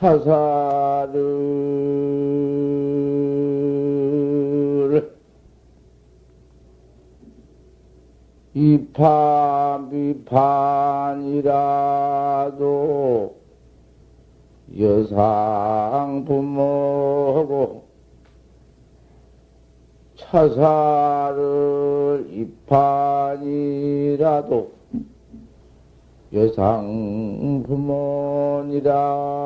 타사를 이파미판이라도 여상 부모고 차사를 이판이라도 여상 부모니라.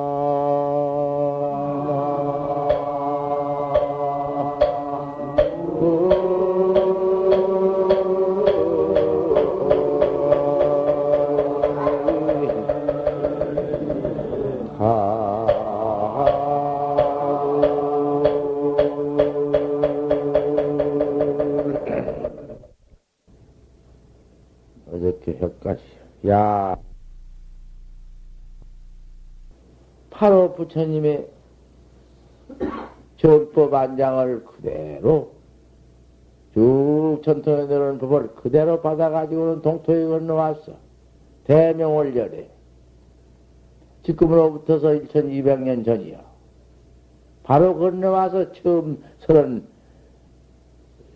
어저께 혀까지 야 바로 부처님의 정법 안장을 그대로 쭉 전통에 내려오는 법을 그대로 받아가지고는 동토에 건너왔어. 대명월열에 지금으로부터서 1200년 전이요. 바로 건너와서 처음 설은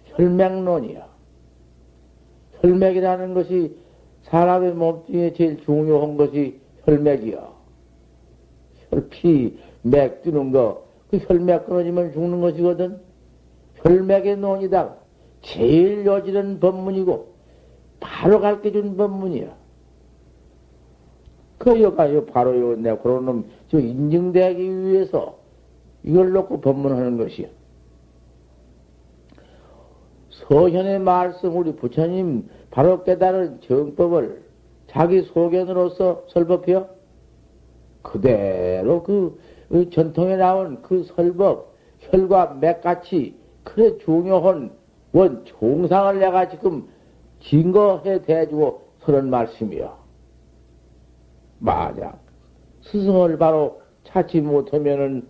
혈맥론이요. 혈맥이라는 것이 사람의 몸 중에 제일 중요한 것이 혈맥이요. 혈피, 맥 뛰는 거, 그 혈맥 끊어지면 죽는 것이거든. 혈맥의 논이다. 제일 요지른 법문이고, 바로 가르쳐준 법문이야. 그 여가요, 바로 요, 내 그런 놈, 저 인증되기 위해서 이걸 놓고 법문하는 것이야. 서현의 말씀, 우리 부처님 바로 깨달은 정법을 자기 소견으로서 설법해요. 그대로 그 전통에 나온 그 설법, 혈과 맥같이 그래 중요한 원 종상을 내가 지금 증거해 대주고 서는 말씀이요. 만약 스승을 바로 찾지 못하면은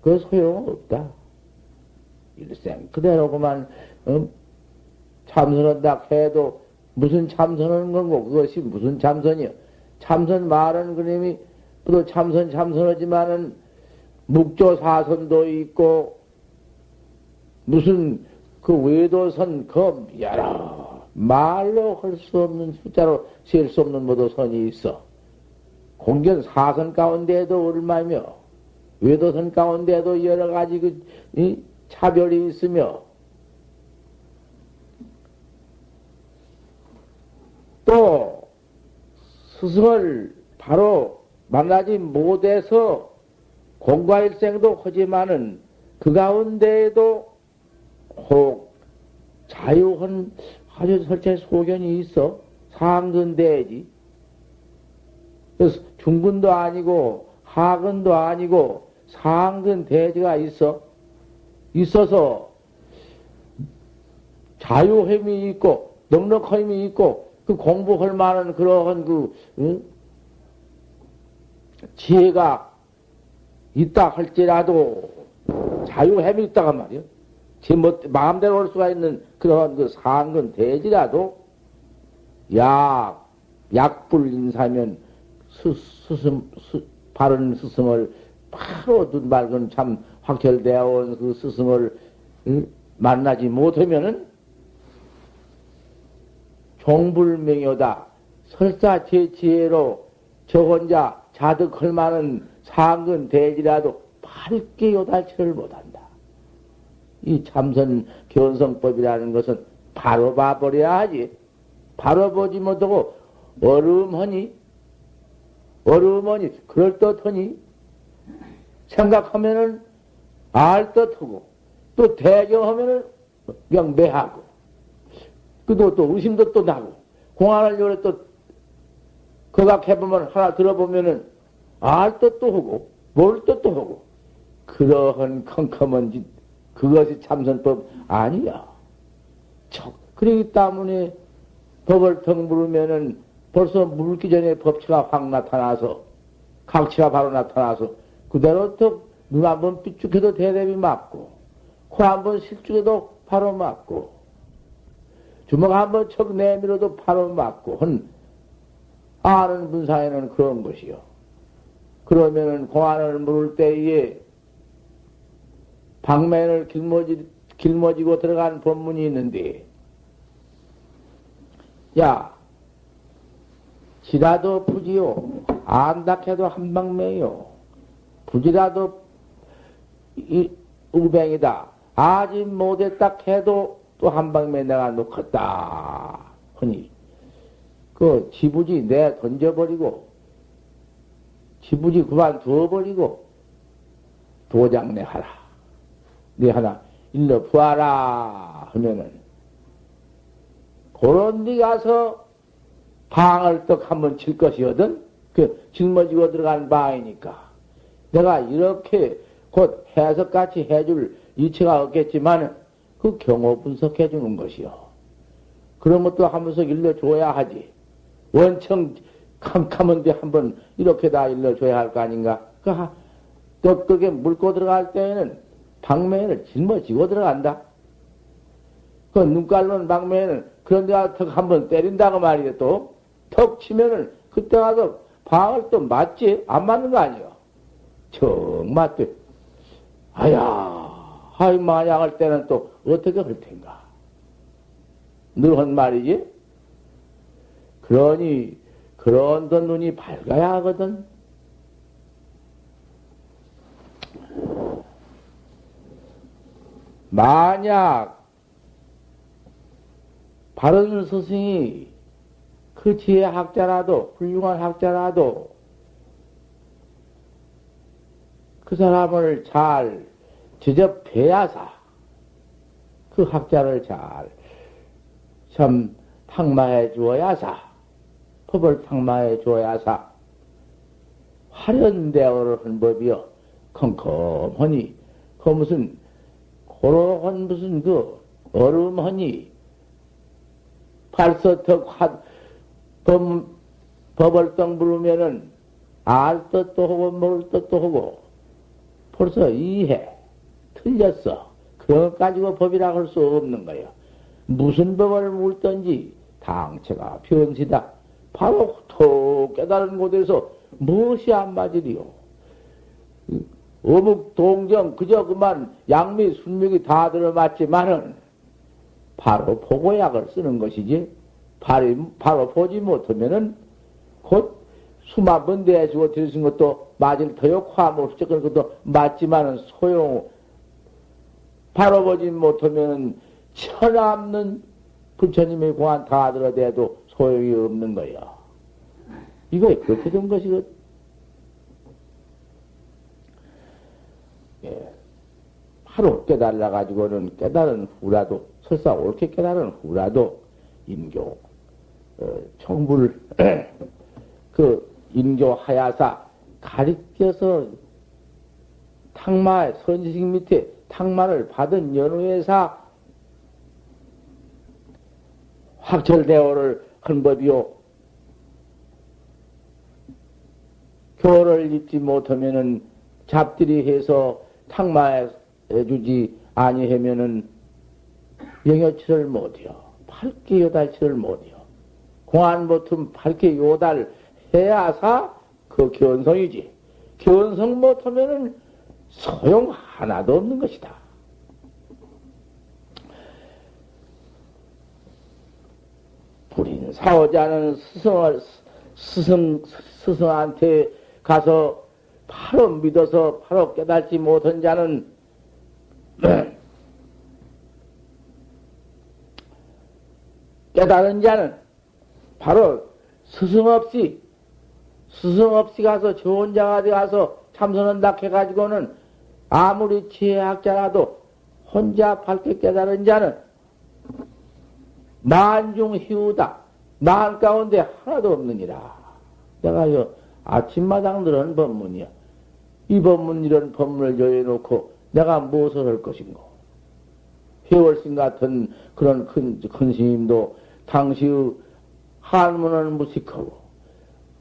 그 소용없다. 일생 그대로구만. 참선한다 해도 무슨 참선하는 건고 그것이 무슨 참선이요. 참선 말은 그님이 또 참선하지만은 묵조사선도 있고 무슨 그 외도선 그 여러 말로 할 수 없는 숫자로 셀 수 없는 모두 선이 있어. 공견 사선 가운데에도 얼마며 외도선 가운데에도 여러 가지 그 차별이 있으며 또 스승을 바로 만나지 못해서 공과일생도 하지만은 그 가운데에도 혹 자유한 아주 설체 소견이 있어. 상근대지. 그래서 중근도 아니고 하근도 아니고 상근대지가 있어. 있어서 자유함이 있고 넉넉함이 있고 그 공부할 만한 그러한 지혜가 있다 할지라도 자유함이 있다간 말이요. 제 마음대로 할 수가 있는 그러한 그 상근 대지라도 약불 인사면 바른 스승을 바로 눈 밝은 참 확철되어 온 그 스승을 만나지 못하면은 종불명효다. 설사 제 지혜로 저 혼자 자득할 만한 상근 대지라도 밝게 요달치를 못한다. 이 참선 견성법이라는 것은 바로 봐버려야 하지. 바로 보지 못하고 어름하니 그럴듯하니 생각하면은 알듯하고 또 대경하면은 그냥 매하고 또 의심도 또 나고 공안을 요래 또 거각해보면 하나 들어보면은 알듯도 하고 모를 뜻도 하고 그러한 컴컴한 짓 그것이 참선법 아니야. 그러기 때문에 법을 턱 물으면은 벌써 물기 전에 법치가 확 나타나서 각치가 바로 나타나서 그대로 턱 눈 한번 삐죽해도 대답이 맞고 코 한번 실죽해도 바로 맞고 주먹 한번 척 내밀어도 바로 맞고 아는 분사에는 그런 것이요. 그러면은 공안을 물을 때에 방면을 길머지고 들어간 법문이 있는데, 야, 지라도 부지요. 안닥해도 한방매요. 부지라도 우뱅이다. 아직 못했다 해도 또 한방매 내가 놓겠다. 하니, 그 지부지 내 던져버리고, 지부지 그만 두어버리고, 도장 내 하라. 내 하나 일러 부하라 하면은, 그런 데 가서 방을 떡 한번 칠 것이거든? 그 짊어지고 들어간 방이니까. 내가 이렇게 곧 해석같이 해줄 이치가 없겠지만, 그 경호 분석해 주는 것이요. 그런 것도 한 번씩 일러줘야 하지. 원청 캄캄한데 한번 이렇게 다 일러줘야 할 거 아닌가? 또 그게 물고 들어갈 때에는 방매를 짊어지고 들어간다. 그 눈깔로는 방매는 그런 데가 턱 한번 때린다고 말이야. 또 턱 치면은 그때 가서 방을 또 맞지? 안 맞는 거 아니요? 정 맞대. 아이 만약 할 때는 또 어떻게 할 텐가? 늘 한 말이지? 그러니 그런 더 눈이 밝아야 하거든. 만약 바른 스승이 그 지혜 학자라도, 훌륭한 학자라도 그 사람을 잘 지접해야사, 그 학자를 잘 참 탁마해 주어야사, 법을 탁마해 주어야사, 화련대어를 한 법이여. 컴컴하니, 그 무슨 고로한 무슨 그 얼음하니, 발서턱 법을 떡 부르면은 알 뜻도 하고 먹을 뜻도 하고 벌써 이해 틀렸어. 그런 것 가지고 법이라고 할 수 없는 거예요. 무슨 법을 물든지 당체가 변시다. 바로 톡 깨달은 곳에서 무엇이 안 맞으리요. 어묵 동정 그저 그만 양미 순육이 다 들어맞지만은 바로 보고약을 쓰는 것이지. 바로 보지 못하면은 곧 수만 번 대주고 들으신 것도 맞을 터요. 화못 적은 것도 맞지만은 바로 보지 못하면은 천없는 부처님의 공안 다 들어대도 소용이 없는 거야. 이거 그렇게 된 것이거든. 예. 바로 깨달아가지고는 깨달은 후라도, 설사 옳게 깨달은 후라도, 인교, 청불, 인교하야사, 가리켜서 탁마, 선지식 밑에 탁마를 받은 연후에사 확철대오를 한 법이요. 교를 입지 못하면은 잡들이 해서 탁마해 주지 아니하면은 영여치를 못해요. 밝게 요달치를 못해요. 공안 못하면 밝게 요달 해야사 그 견성이지. 견성 못하면은 소용 하나도 없는 것이다. 불인 사오자는 스승한테 가서 바로 믿어서 바로 깨달지 못한 자는 깨달은 자는 바로 스승 없이 가서 좋은 자가 되어서 참선한다 해가지고는 아무리 지혜학자라도 혼자 밝게 깨달은 자는 만중 희우다. 만 가운데 하나도 없느니라. 내가 아침마당 들은 법문이야. 이 법문 이런 법문을 여해놓고 내가 무엇을 할 것인고. 회월신 같은 그런 큰 스님도 당시의 한문을 무식하고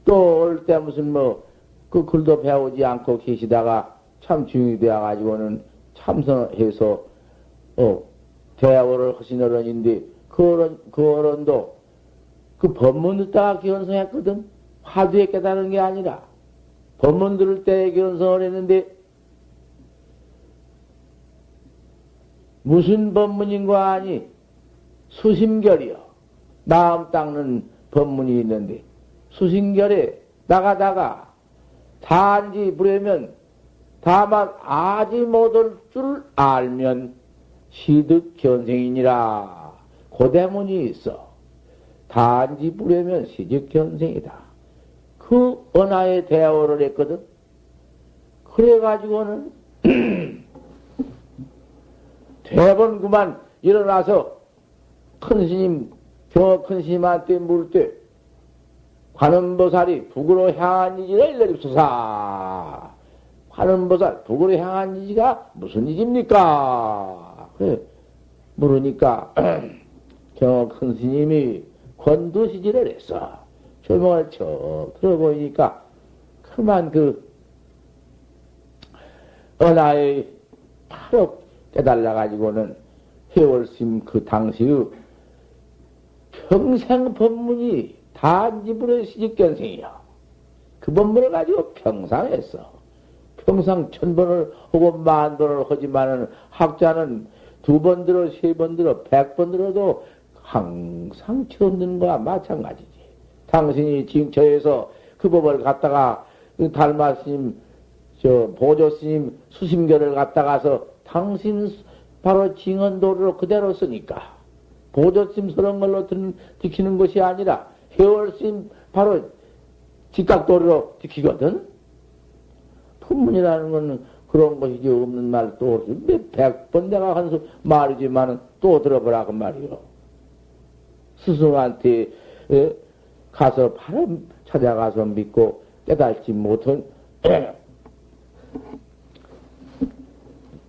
또 올 때 무슨 그 글도 배우지 않고 계시다가 참 중이 되어가지고는 참선해서 대화를 하신 어른인데 그 어른도 그 법문 듣다가 기원성했거든. 화두에 깨달은 게 아니라 법문 들을 때 견성을 했는데, 무슨 법문인가 하니, 수심결이요. 마음 닦는 법문이 있는데, 수심결에 나가다가, 단지 부려면, 다만 아지 못할 줄 알면, 시득 견생이니라. 고대문이 있어. 단지 부려면 시득 견생이다. 그 언하에 대화를 했거든. 그래가지고는, 대번 그만 일어나서 큰 스님, 큰 스님한테 물을 때, 관음보살이 북으로 향한 이지를 내립소사. 관음보살, 북으로 향한 이지가 무슨 이지입니까? 그래, 물으니까, 큰 스님이 권두시지를 했어. 조명을 척 들어보니까, 그만 언하에 바로 깨달아가지고는 회월심 그 당시의 평생 법문이 단지불의 시직견생이야. 그 법문을 가지고 평상 했어. 평상 1000번을 혹은 10,000번을 하지만은 학자는 2번 들어, 3번 들어, 100번 들어도 항상 처음 듣는 거와 마찬가지지. 당신이 징처에서 그 법을 갖다가 달마스님, 보조스님 수심결을 갖다가서 당신 바로 징언도로 그대로 쓰니까 보조스님 서른 걸로 지키는 것이 아니라 회월스님 바로 직각도리로 지키거든. 품문이라는 건 그런 것이지 없는 말 또 몇 100번 내가 한 수 말이지만 또 들어보라 그 말이요. 스승한테 가서 바로 찾아가서 믿고 깨달지 못한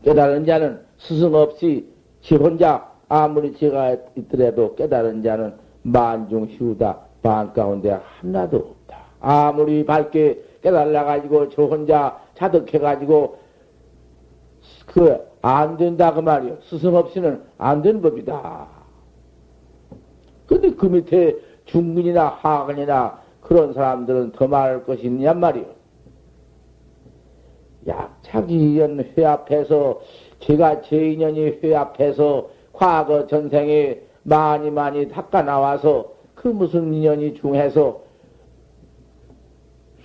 깨달은 자는 스승 없이 지 혼자 아무리 지가 있더라도 깨달은 자는 만중 희우다. 만 가운데 하나도 없다. 아무리 밝게 깨달아가지고 저 혼자 자득해가지고 안 된다 그 말이요. 스승 없이는 안 되는 법이다. 근데 그 밑에 중근이나 하근이나 그런 사람들은 더 말할 것이 있냔 말이요. 자기 인연 회합해서 제가 제 인연이 회합해서 과거 전생에 많이 닦아 나와서 그 무슨 인연이 중해서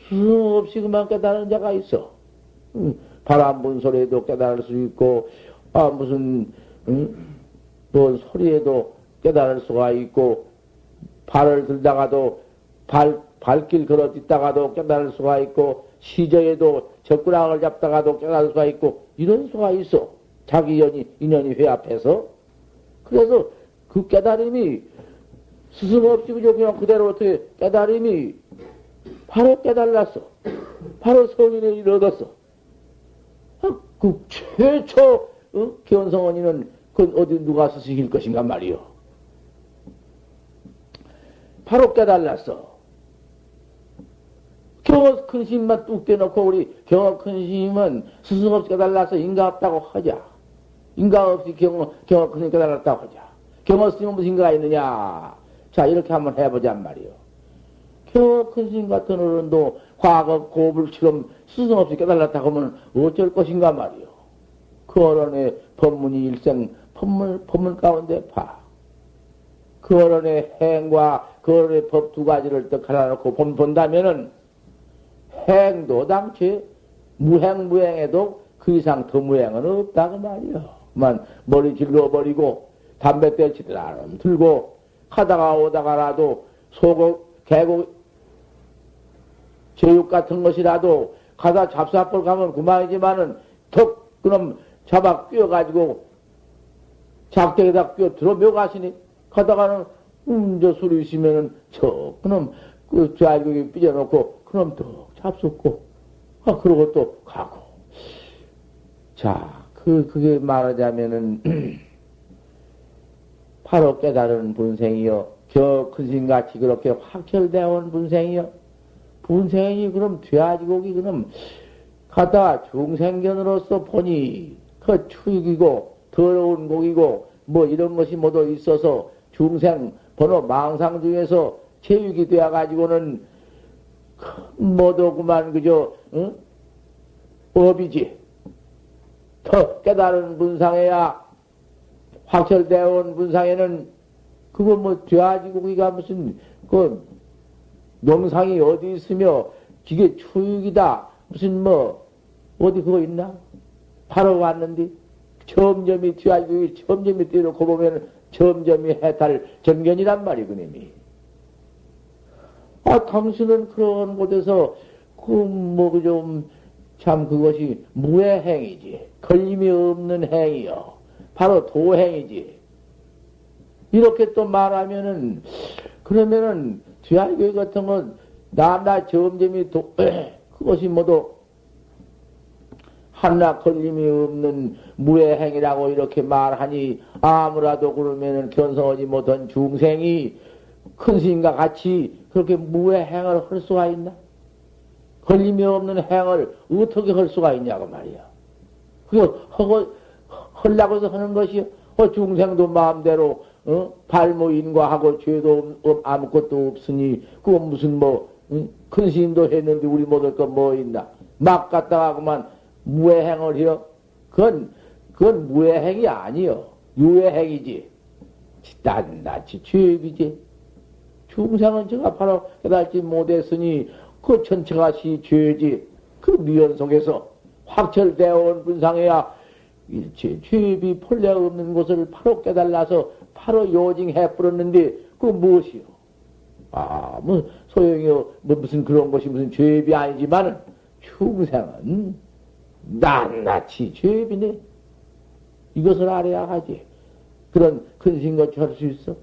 스승 없이 그만 깨달은 자가 있어. 바람 분 소리에도 깨달을 수 있고, 무슨, 뭔 소리에도 깨달을 수가 있고, 발을 들다가도, 발길 걸어 딛다가도 깨달을 수가 있고, 시저에도 젓가락을 잡다가도 깨달을 수가 있고, 이런 수가 있어. 자기 인연이 회합해서. 그래서 그 깨달음이 스승 없이 그냥 그대로 어떻게 깨달음이 바로 깨달았어. 바로 성인의 일을 얻었어. 그 최초 견성원이는 그 어디 누가 스승일 것인가 말이요. 바로 깨달았어. 경어 큰 스님만 뚝 떼놓고 우리 경어 큰 스님은 스승 없이 깨달아서 인가 없다고 하자. 인가 없이 경어 큰 스님 깨달았다고 하자. 경어 스님은 무슨 인가가 있느냐. 자, 이렇게 한번 해보자 말이요. 경어 큰 스님 같은 어른도 과거 고불처럼 스승 없이 깨달았다고 하면 어쩔 것인가 말이요. 그 어른의 법문이 일생 법문 가운데 봐. 그 어른의 행과 그 어른의 법 두 가지를 딱 갈아놓고 본다면은 행도 당최 무행해도 그 이상 더 무행은 없다 그 말이요. 만 머리 질러버리고 담배 떼치들 들고 하다가 오다가라도 소고 개고 제육 같은 것이라도 가다 잡사벌 가면 그만이지만은 턱 그럼 잡아 끼워가지고 작대에다 끼워 들어 묘가시니 가다가는 저 술이 있으면은 그놈 그 좌격이 삐져놓고 그놈 또 잡숫고 그러고 또 가고. 자, 그게 말하자면은 바로 깨달은 분생이요. 큰 스님같이 그렇게 확철되어 온 분생이요. 분생이 그럼 돼지고기 그럼 가다가 중생견으로서 보니 그 추익이고 더러운 고기고 뭐 이런 것이 모두 있어서 중생 번호 망상 중에서 체육이 되어가지고는 모두 그만 그저 응? 법이지. 더 깨달은 분상에야 확철되어 온 분상에는 그거 뭐 돼지고기가 무슨 그 명상이 어디 있으며 기계 추육이다 무슨 뭐 어디 그거 있나? 바로 왔는데 점점이 돼지고기 점점이 뛰놓고 보면 점점이 해탈 전견이란 말이거니. 아 당신은 그런 곳에서 그 뭐 좀 참 그것이 무해행이지. 걸림이 없는 행이요. 바로 도행이지. 이렇게 또 말하면은, 그러면은, 뒤알교회 같은 건, 나나 점점이 그것이 모두, 하나 걸림이 없는 무해행이라고 이렇게 말하니, 아무라도 그러면은 견성하지 못한 중생이 큰 스님과 같이 그렇게 무해행을 할 수가 있나? 걸림이 없는 행을 어떻게 할 수가 있냐고 말이야. 그거 하려고 해서 하는 것이요. 중생도 마음대로, 발모 인과하고 죄도 아무것도 없으니, 그거 무슨 큰 스님도 했는데 우리 못할 거 뭐 있나. 막 갔다가 그만 무해행을 해요. 그건 무해행이 아니요. 유해행이지. 낱낱이 죄업이지. 중생은 제가 바로 깨달지 못했으니, 그 전체가 시 죄지. 그 미연 속에서 확철되어 온 분상에야 일체 죄비 본래 없는 것을 바로 깨달아서 바로 요징해 뿌렸는데 그 무엇이요? 뭐 소용이요. 무슨 그런 것이 무슨 죄비 아니지만은 중생은 낱낱이 죄비네. 이것을 알아야 하지. 그런 근심같이 할 수 있어?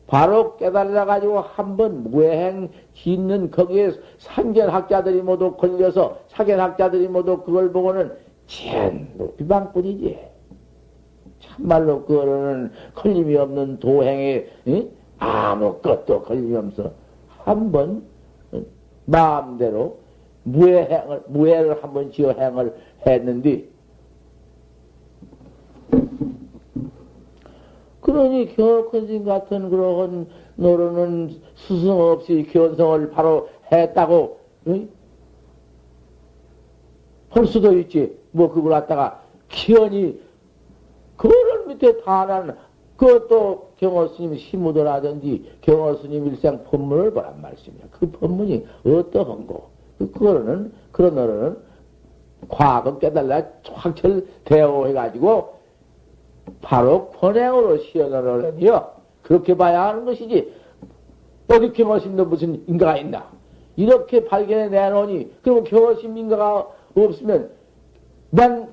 바로 깨달아가지고 한번 무해행 짓는 거기에 상견학자들이 모두 걸려서 사견학자들이 모두 그걸 보고는 전부 비방뿐이지. 참말로 그거는 걸림이 없는 도행에 아무것도 걸림이 없어. 한번 마음대로 무해를 한번 지어 행을 했는데 그러니 견성심 같은 그런 노릇은 스승 없이 견성을 바로 했다고 할 수도 있지. 뭐 그걸 갖다가 기연이 그런 밑에 다난 그것도 경허스님 시무도라든지 경허스님 일생 법문을 보란 말씀이야. 그 법문이 어떠한고? 그런 노릇은 과거 깨달라 확철되어 해가지고 바로 권행으로 시연하려니요. 그렇게 봐야 하는 것이지. 어디 경허심도 무슨 인가가 있나? 이렇게 발견해 내놓으니, 그러면 경허심 인가가 없으면, 난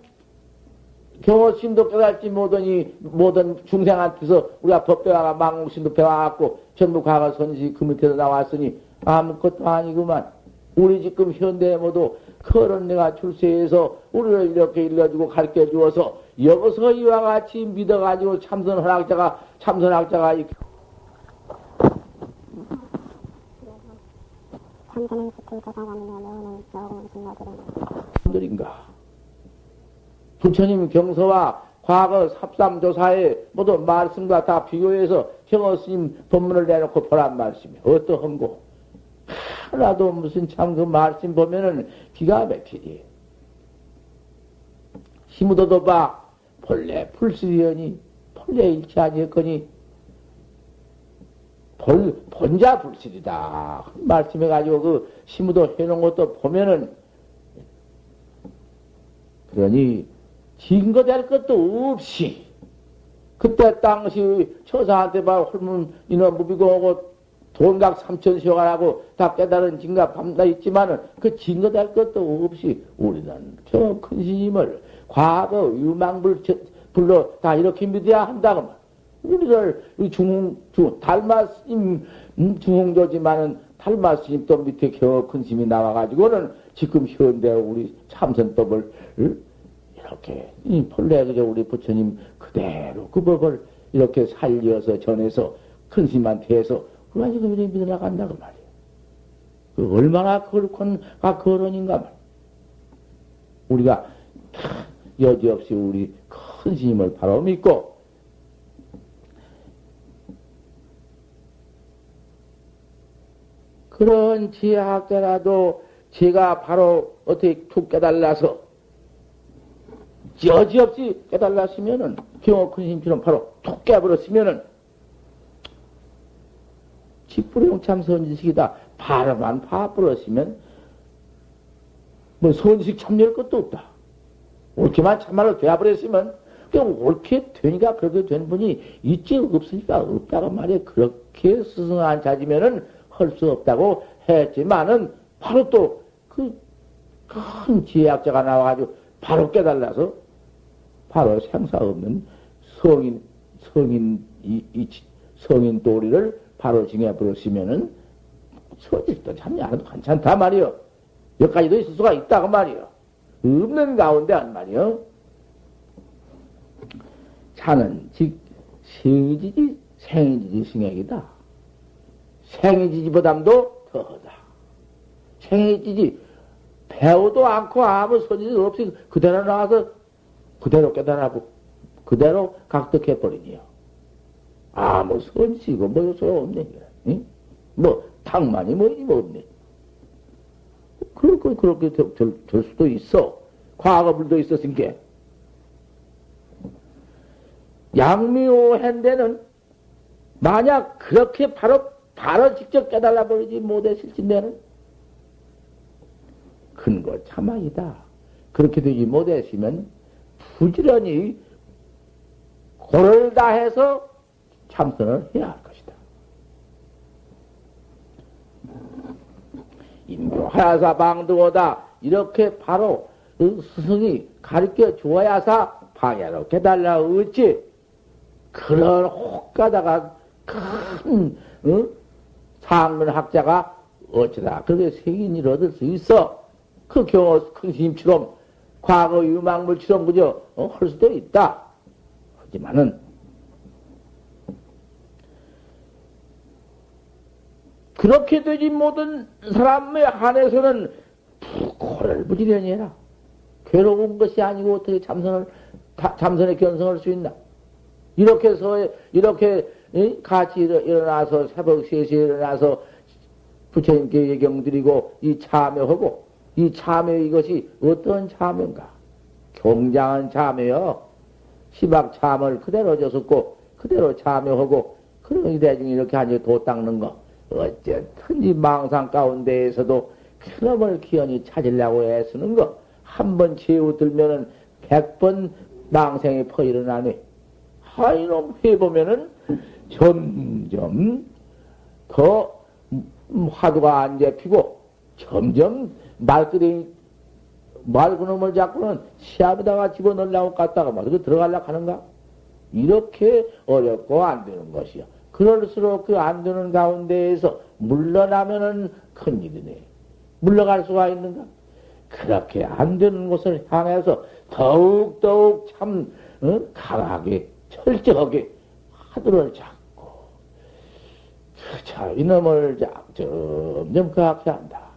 경허심도 깨달지 못하니, 모든 중생한테서 우리가 법배와가 망국심도 배워갖고, 전부 과거 선지 그 밑에서 나왔으니, 아무것도 아니구만. 우리 지금 현대에 모두 그런 내가 출세해서 우리를 이렇게 일러주고 가르쳐 주어서 여기서 이와 같이 믿어가지고 참선학자가 참선은 들인가 부처님 경서와 과거 삽삼조사에 모두 말씀과 다 비교해서 경허스님 법문을 내놓고 보란 말씀이 어떠한고? 하나도 무슨 참 그 말씀 보면은 기가 막히지. 시무도도 봐. 본래 불실이여니, 본래 일치 아니었거니, 본자 불실이다. 말씀해가지고 그 시무도 해놓은 것도 보면은, 그러니, 증거될 것도 없이, 그때 당시 처사한테 봐, 홀문 인원 무비고 오고, 돈각 3천시간하고 다 깨달은 증가 밤다 있지만은 그 증거될 것도 없이 우리는 저 큰 스님을 과거 유망불로 다 이렇게 믿어야 한다고 말. 우리를 달마스님 중홍조지만은 달마스님 또 밑에 겨우 큰 스님이 나와가지고는 지금 현대 우리 참선법을 이렇게 본래 그저 우리 부처님 그대로 그 법을 이렇게 살려서 전해서 큰 스님한테 해서 그가 지금 이렇게 믿어나간다고 말이야. 그 얼마나 거론인가 말이야. 우리가 여지없이 우리 큰 스님을 바로 믿고, 그런 지혜학자라도 제가 바로 어떻게 툭 깨달아서 여지없이 깨달았으면은 경호 큰 힘처럼 바로 툭 깨버렸으면은 직불용 참 선지식이다. 바로만 파버렸으면 뭐 선지식 참여할 것도 없다. 옳게만 참말로 되어버렸으면 그냥 옳게 되니까 그렇게 된 분이 있지 없으니까 없다고 말이야. 그렇게 스승 안 찾으면은 할 수 없다고 했지만은 바로 또 그 큰 지혜학자가 나와가지고 바로 깨달아서 바로 생사 없는 성인 도리를 바로 정해버렸으면은 서질도 참여 안 해도 괜찮다 말이요. 여기까지도 있을 수가 있다고 말이요. 없는 가운데 안 말이요. 자는 즉 생이지지 생이지지 승액이다. 생이지지보담도 더하다. 생이지지 배우도 않고 아무 소질이 없이 그대로 나와서 그대로 깨달아보고 그대로 각득해버리니요. 아무 선지고 뭐 소용없네. 응? 뭐 탕만이 뭐니 뭐 없네. 그렇게 될 수도 있어. 과거불도 있었으니까. 양미오한데는 만약 그렇게 바로 직접 깨달아 버리지 못했을진대는 근거 참악이다. 그렇게 되지 못했으면 부지런히 고를 다해서 참선을 해야 할 것이다. 인묘하야사 방등호다. 이렇게 바로 스승이 가르쳐 주어야사 방야로 깨달라 어찌 그런 혹가다가 큰 상문학자가 어쩌다 그렇게 색인을 얻을 수 있어. 그 경우 큰 스님처럼 과거 유망물처럼 그저 할 수도 있다. 하지만은 그렇게 되지 못한 사람에 한해서는 고를 부지런히 해라. 괴로운 것이 아니고 어떻게 참선에 견성할 수 있나? 이렇게 같이 일어나서 새벽 3시에 일어나서 부처님께 예경 드리고 이 참여하고 이 참여 이것이 어떤 참여인가? 경장한 참여요. 시박 참을 그대로 줬었고 그대로 참여하고 그런 대중이 이렇게 앉아 도 닦는 거 어쨌든지 망상 가운데에서도 그놈을 기연히 찾으려고 애쓰는 거 한 번 채우들면은 100번 망생이 퍼 일어나네. 이놈 해보면은 점점 더 화두가 안 잡히고 점점 그놈을 잡고는 시합에다가 집어넣으려고 갔다가 말이고 들어가려고 하는가? 이렇게 어렵고 안 되는 것이야. 그럴수록 그 안 되는 가운데에서 물러나면은 큰일이네. 물러갈 수가 있는가? 그렇게 안 되는 곳을 향해서 더욱더욱 참 강하게 철저하게 화두를 잡고 자 이놈을 점점 그악해 한다.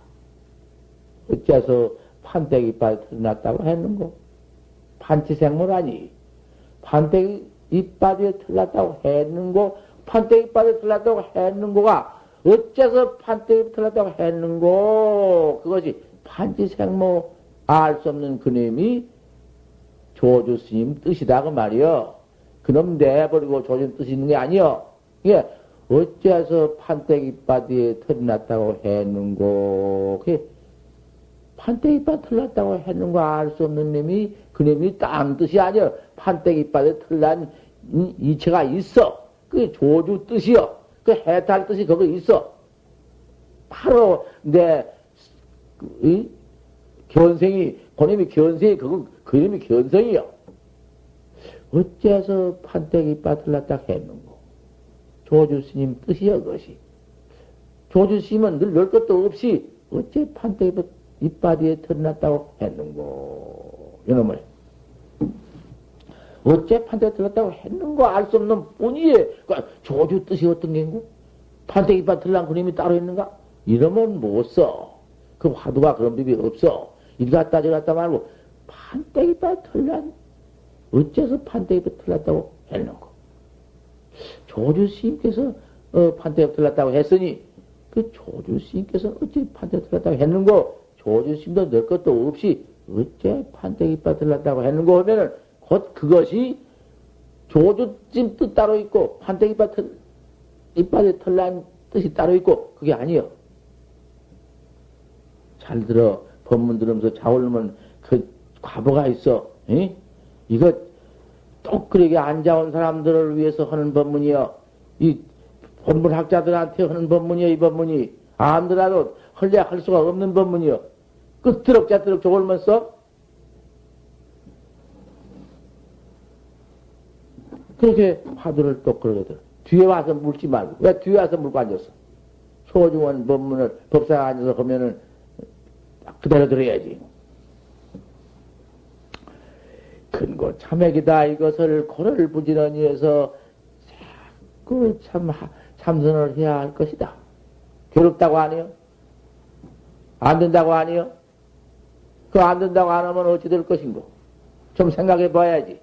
어째서 판때기 이빨이 털났다고 했는고? 판치생물하니 판때기 이빨이 털났다고 했는고? 판때기 이빨이 털났다고 했는고가 어째서 판때기 털났다고 했는고? 그것이 판치생모 알 수 없는 그놈이 조주 스님 뜻이다 그 말이여. 그놈 내버리고 조주 뜻이 있는 게 아니여. 이게 어째서 판때기 바디에 털이 났다고 했는고? 그게 판때기 바디 털 났다고 했는고 알 수 없는 놈이 그놈이 딴 뜻이 아니여. 판때기 바디에 털난 이체가 있어. 그게 조주 뜻이여. 그 해탈 뜻이 거기 있어. 바로 내 견생이 그놈이 견생이 그 이름이 견성이여. 어째서 판때기 바디 났다고 했는고? 조주 스님 뜻이여 그것이. 조주 스님은 늘 것도 없이 어째 판때기 이빠디에 털났다고 했는고? 이놈을 어째 판때기 털났다고 했는고 알 수 없는 뿐이에. 조주 뜻이 어떤 게인고? 판때기 이빠 털난 그림이 따로 있는가? 이러면 못 써. 그 화두가 그런 법이 없어. 이리 갔다 저리 갔다 말고 판때기 이빠 털난 어째서 판때기 이빠 털났다고 했는고? 조주 스님께서 판때기 털났다고 했으니 그 조주스님께서는 어찌 판때 들었다고 했는고, 조주스님도 늘 것도 없이 어째 판때 이빨 들었다고 했는고 하면은 곧 그것이 조주심 뜻 따로 있고, 판때 이빨에 털난 뜻이 따로 있고, 그게 아니요. 잘 들어. 법문 들으면서 자올르면 그 과보가 있어. 에? 이거 똑그러게 앉아온 사람들을 위해서 하는 법문이요. 이 법문학자들한테 하는 법문이요. 이 법문이 아무더라도 헐래야 할 수가 없는 법문이요. 끝드럭자드럭 조올면서 그렇게 화두를 똑그러게 들어. 뒤에 와서 물지 말고. 왜 뒤에 와서 물고 앉았어? 소중한 법문을 법사에 앉아서 하면은 그대로 들어야지. 근고 참액이다. 이것을 고를 부지런히 해서 참선을 해야 할 것이다. 괴롭다고 아니요? 안 된다고 아니요? 그거 안 된다고 안 하면 어찌 될 것인고? 좀 생각해 봐야지.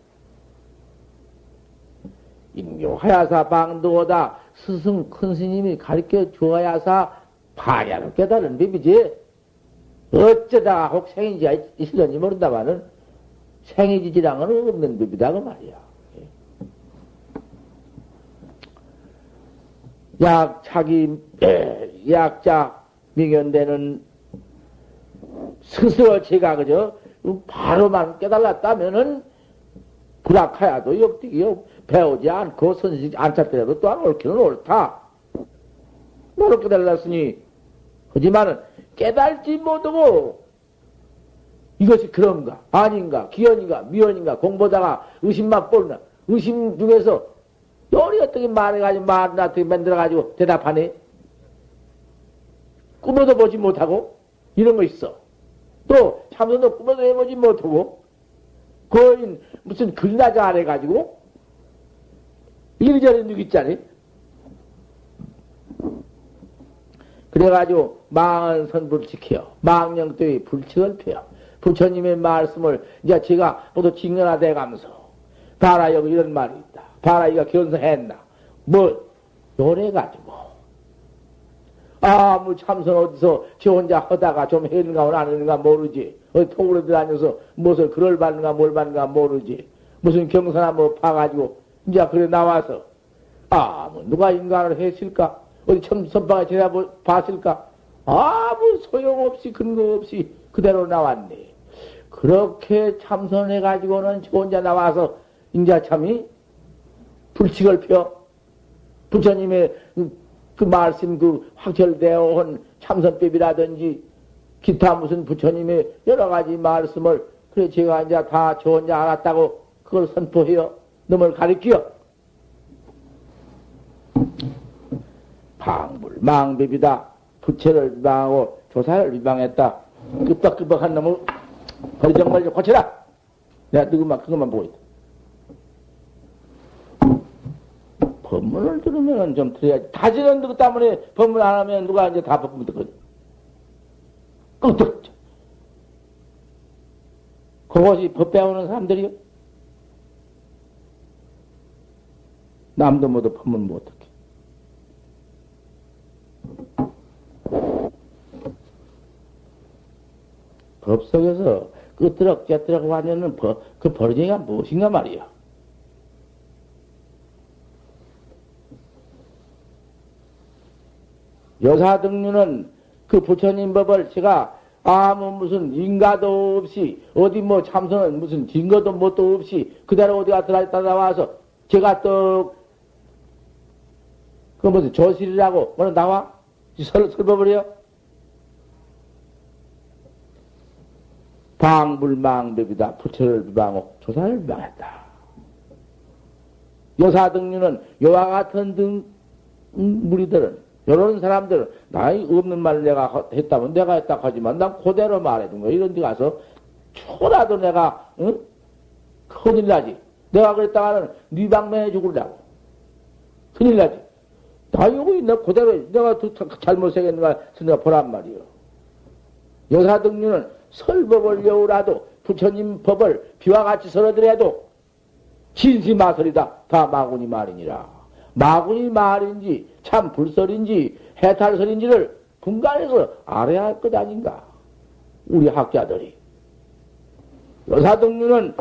인교하야사 방도오다. 스승 큰 스님이 가르쳐 주어야사 파야로 깨달은 법이지. 어쩌다가 혹 생인지 있을런지 모른다마는 생이지지랑은 없는 법이다 그 말이야. 약자 명현되는 스스로 제가 그저 바로만 깨달았다면은 불악하야도 역득이요. 배우지 않고 선식 안 찾더라도 또한 옳기는 옳다. 너로 깨달았으니 하지만은 깨달지 못하고 이것이 그런가 아닌가 기연인가 미연인가 공보다가 의심만 뽀르나 의심 중에서 요리 어떻게 말해가지고 말을 어떻게 만들어가지고 대답하네. 꿈에도 보지 못하고 이런 거 있어. 또 참선도 꿈에도 해보지 못하고 거인 무슨 글나자 안 해가지고 이리저리 누기 있잖니. 그래가지고 망은 선불 지켜 망령도의 불칙을 펴 부처님의 말씀을 이제 제가 모두 직면화돼 가면서 봐라 여기 이런 말이 있다. 봐라 이가 견성했나 뭐 요래가지고 아무 참선 어디서 저 혼자 하다가 좀 했는가 안 했는가 모르지. 어디 통으로 들어다녀서 무엇을 글을 받는가 뭘 받는가 모르지. 무슨 경서나 뭐 봐가지고 이제 그래 나와서 뭐 누가 인간을 했을까? 어디 선방에 제가 봤을까? 아무 소용없이 근거 없이 그대로 나왔네. 그렇게 참선해가지고는 저 혼자 나와서 인자 참이 불칙을 펴 부처님의 그 말씀 그 확철되어 온 참선법이라든지 기타 무슨 부처님의 여러 가지 말씀을 그래 제가 이제 다 저 혼자 알았다고 그걸 선포해요. 너를 가르치여. 방불 망법이다. 부처를 비방하고 조사를 비방했다. 끄덕끄덕한 놈을 벌정말 좀 고쳐라. 내가 그것만 보고 있다. 법문을 들으면 좀 들어야지. 다지는 그 때문에 법문 안 하면 누가 이제 다 법문 듣거든. 끄덕. 그것이 법 배우는 사람들이요. 남도 모두 법문 못 듣게. 법 속에서 끄트럭 째트럭 하면은 그 버리지가 무엇인가 말이야. 여사등류는 그 부처님 법을 제가 아무 무슨 인가도 없이 어디 뭐 참선은 무슨 증거도 뭣도 없이 그대로 어디가 들어있다 나와서 제가 또 그 무슨 조실이라고 오늘 나와 설법을해요. 방불망법이다. 부처를 비방하고 조사를 비방했다. 여사등류는 요와 같은 등 무리들은 이런 사람들은 나이 없는 말을 내가 했다면 내가 했다 하지만 난 그대로 말해준 거야. 이런 데 가서 초라도 내가 응? 큰일 나지. 내가 그랬다가는 네 방면에 죽으려고. 큰일 나지. 나 여기 내 그대로 내가 잘못 생겼는가 내가 보란 말이요. 여사등류는 설법을 여우라도 부처님 법을 비와 같이 설어드려도 진시마설이다. 다 마구니 말이니라. 마구니 말인지 참 불설인지 해탈설인지를 분간해서 알아야 할 것 아닌가? 우리 학자들이. 요사등류는,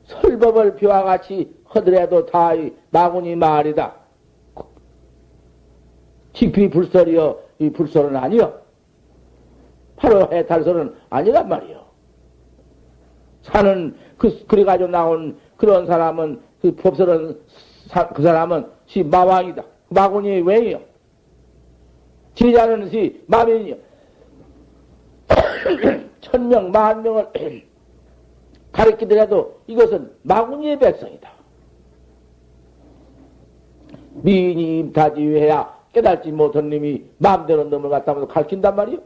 설법을 비와 같이 하더라도 다 이 마구니 말이다. 직비 불설이여, 이 불설은 아니여. 바로 해탈설은 아니란 말이여. 사는, 그래가지고 나온 그런 사람은, 그 법설은, 그 사람은 시 마왕이다. 마구니 왜이여? 제자는 시 마면이여. 천명, 만명을 가르치더라도 이것은 마구니의 백성이다. 미인이 임타지해야 깨달지 못한 님이 마음대로 놈을 갖다 모두 가르친단 말이요.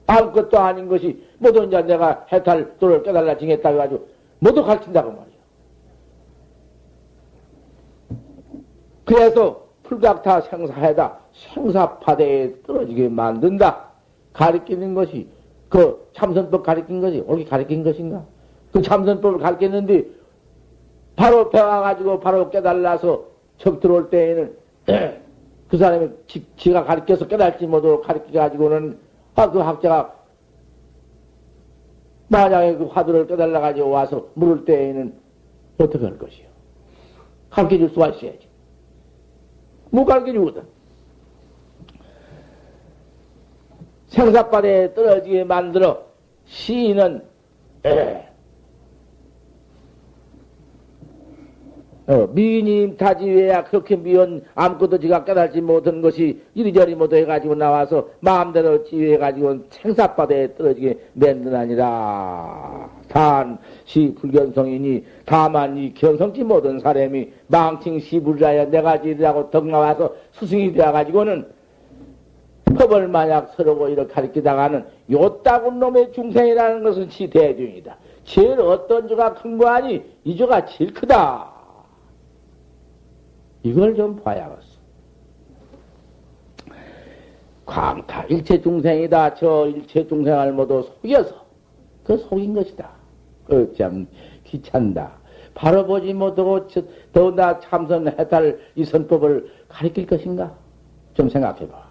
아무것도 아닌 것이 모두 이제 내가 해탈도를 깨달라 징했다 해가지고 모두 가르친다고 말이요. 그래서 풀각타 생사해다 생사파대에 떨어지게 만든다. 가르치는 것이 그 참선법 가르친 것이 옳게 가르친 것인가? 그 참선법을 가르쳤는데 바로 배워가지고 바로 깨달아서 적 들어올 때에는 그 사람이 지가 가르쳐서 깨달지 못하도록 가르쳐가지고는 그 학자가 만약에 그 화두를 깨달아가지고 와서 물을 때에는 어떻게 할 것이요? 가르쳐줄 수가 있어야지. 못 가르쳐주거든. 생사바다에 떨어지게 만들어 시인은 미인이 타지외야 그렇게 미운 아무것도 지가 깨달지 못한 것이 이리저리 못해 해가지고 나와서 마음대로 지휘해가지고 생사바다에 떨어지게 만드나니라. 단시 불견성이니 다만 이 견성치 못한 사람이 망칭 시불자여 내가 지으라고 덕 나와서 스승이 되어가지고는 법을 만약 서로고 이렇게 가르치다가는 요따군 놈의 중생이라는 것은 지대중이다. 제일 어떤 조가 큰 거 아니 이 조가 제일 크다. 이걸 좀 봐야겠어. 광타 일체 중생이다. 저 일체 중생을 모두 속여서 그 속인 것이다. 참 귀찮다. 바로 보지 못하고 더군다나 참선해탈 이 선법을 가르칠 것인가? 좀 생각해봐.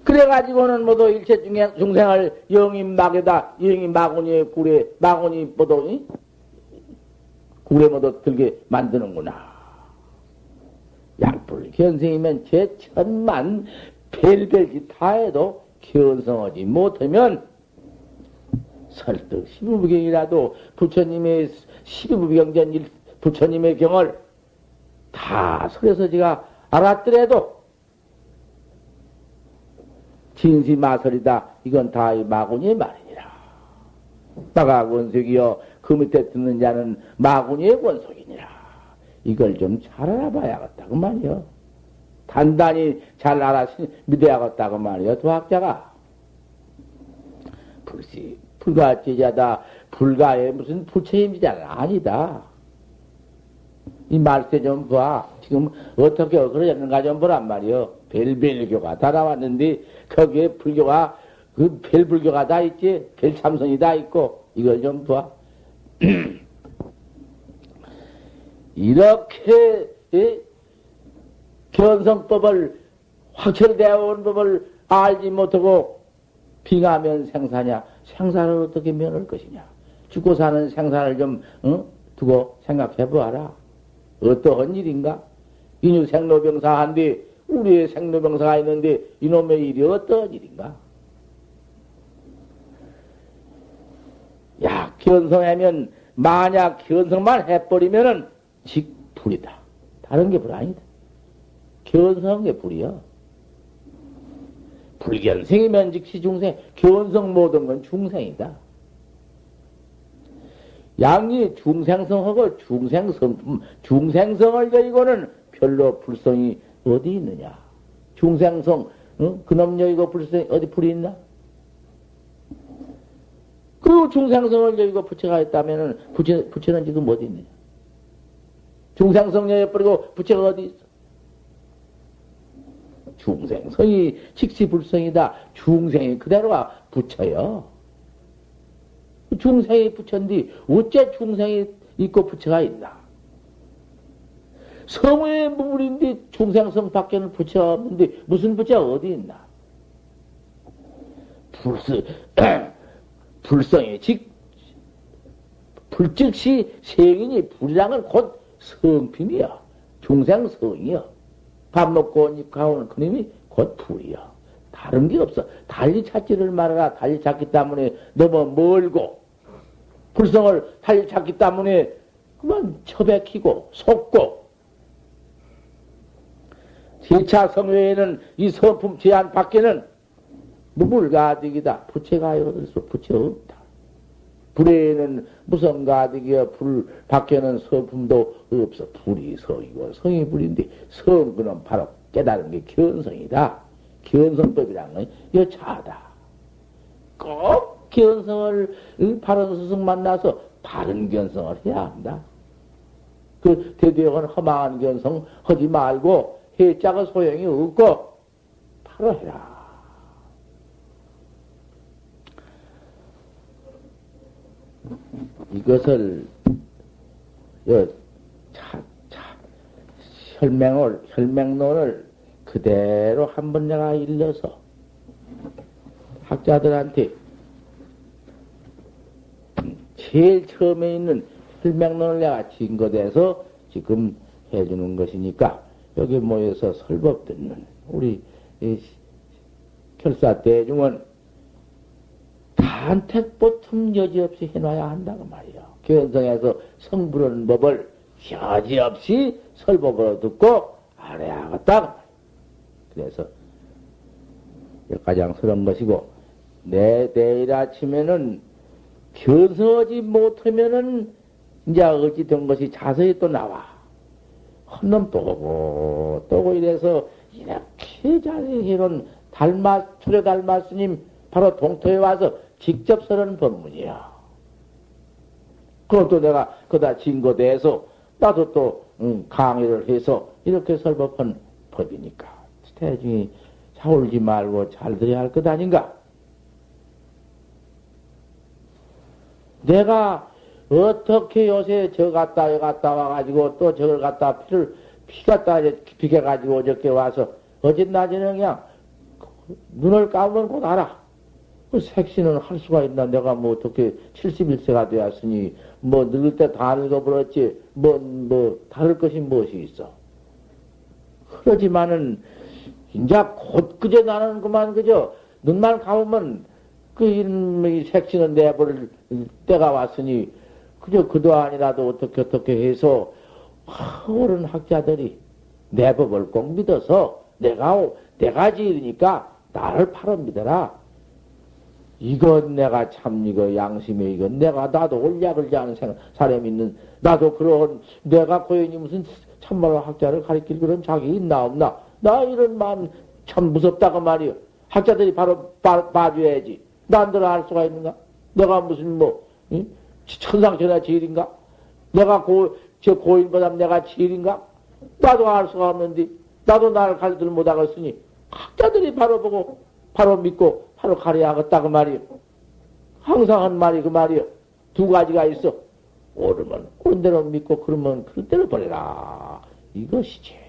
그래가지고는 모두 일체 중생을 영인막에다 영인마구니에 구례 마구니 모두 구례 모두 들게 만드는구나. 약불 견성이면 제 천만 별별짓 다 해도 견성하지 못하면 설득 12무경이라도 부처님의 12무경전 부처님의 경을 다 설해서 제가 알았더라도 진시마설이다. 이건 다 이 마구니의 말이니라. 마가 원속이여 그 밑에 듣는 자는 마구니의 원속이니라. 이걸 좀 잘 알아봐야겠다. 그 말이여. 단단히 잘 알아 믿어야겠다. 그 말이여. 도학자가. 불가제자다. 불가의 무슨 부처임이잖아. 아니다. 이 말세 좀 봐. 지금 어떻게 그러셨는가 좀 보란 말이여. 별별교가 다 나왔는데 거기에 불교가 그 별불교가 다 있지. 별참선이 다 있고 이걸 좀 봐. 이렇게 견성법을 확철되어 온 법을 알지 못하고 빙하면 생사냐. 생사를 어떻게 면할 것이냐. 죽고 사는 생사를 좀 두고 생각해 보아라. 어떠한 일인가? 이누 생로병사한데 우리의 생로병사가 있는데 이놈의 일이 어떠한 일인가? 야, 견성하면 만약 견성만 해버리면은 직 불이다. 다른 게 불 아니다. 견성한 게 불이야. 불견생이면 즉시 중생, 견성 모든 건 중생이다. 양이 중생성하고 중생성을 가지고는 별로 불성이 어디 있느냐? 중생성, 그놈 여기고 불성이 어디 불이 있나? 그 중생성을 여기고 부처가 있다면은 부처는 지금 어디 있느냐? 중생성 여기버리고 부처가 어디 있어? 중생성이 직시불성이다. 중생이 그대로가 부처요. 중생이 부처인데 어째 중생이 있고 부처가 있나? 성의 무물인데 중생성 밖에는 부처가 없는데 무슨 부처가 어디 있나? 불성이 즉 불즉시 생이니 불이랑은 곧 성품이야. 중생성이야. 밥 먹고 옷 입고 하는 그놈이 곧 불이야. 다른 게 없어. 달리 찾지를 말아라. 달리 찾기 때문에 너무 멀고 불성을 달리 찾기 때문에 그만 처백히고 속고 제차 성외에는 이 성품 제한 밖에는 무불가득이다. 부채가 얻을 수 부채 없다. 불에는 무슨 가득이여 불 밖에는 성품도 없어. 불이 성이고 성이 불인데 성 그는 바로 깨달은 게 견성이다. 견성법이란 건 여차하다. 꼭 견성을 바른 스승 만나서 바른 견성을 해야 한다. 그 대대적인 허망한 견성 하지 말고 해자가 소용이 없고 바로 해라. 이것을 혈맹론을 그대로 한번 내가 일러서 학자들한테 제일 처음에 있는 혈맹론을 내가 증거돼서 지금 해주는 것이니까 여기 모여서 설법 듣는 우리 결사대중은 단택보틈 여지없이 해놔야 한다고 말이야. 견성에서 성부르는 법을 여지없이 설법으로 듣고 알아야겠다. 그래서 가장 것이고 내일 아침에는 견성하지 못하면은 이제 어찌된 것이 자세히 또 나와. 헛놈 또고 이래서 이렇게 자세히 해놓은 초려 달마 스님 바로 동토에 와서 직접 서는 법문이야. 그럼 또 내가 그다 진거대해서 나도 또 강의를 해서 이렇게 설법한 법이니까 대중이 자울지 말고 잘 들어야 할 것 아닌가? 내가 어떻게 요새 저 갔다 여 갔다 와가지고 또 저걸 갖다 피 갖다 비켜가지고 어저께 와서 어제 낮에는 그냥 눈을 감으면 곧 알아. 그 색신은 할 수가 있나? 내가 뭐 어떻게 71세가 되었으니 뭐 늙을 때 다 늙어버렸지 뭐 다를 것이 무엇이 있어? 그러지만은 이제 곧 그저 나는 그만 그저 눈만 감으면 이 색신은 내버릴 때가 왔으니 그저 그도 아니라도 어떻게 해서 옳은 학자들이 내 법을 꼭 믿어서 내가 지으니까 나를 바로 믿어라. 이건 내가 참 이거 양심에 이건 나도 올약을 하는 사람이 있는 나도 그런 내가 고연히 무슨 참말로 학자를 가르칠 그런 자격이 있나 없나 나 이런 마음 참 무섭다고 말이요. 학자들이 바로 봐줘야지. 난들 알 수가 있는가? 내가 무슨 천상천하 지일인가? 내가 저 고인보다 내가 지일인가? 나도 알 수가 없는데 나도 나를 가르치를 못하겠으니 학자들이 바로 보고 바로 믿고 바로 가려야겠다 그 말이요. 항상 한 말이 그 말이요. 두 가지가 있어. 옳으면 옳은 대로 믿고 그러면 그런 대로 버려라. 이것이지.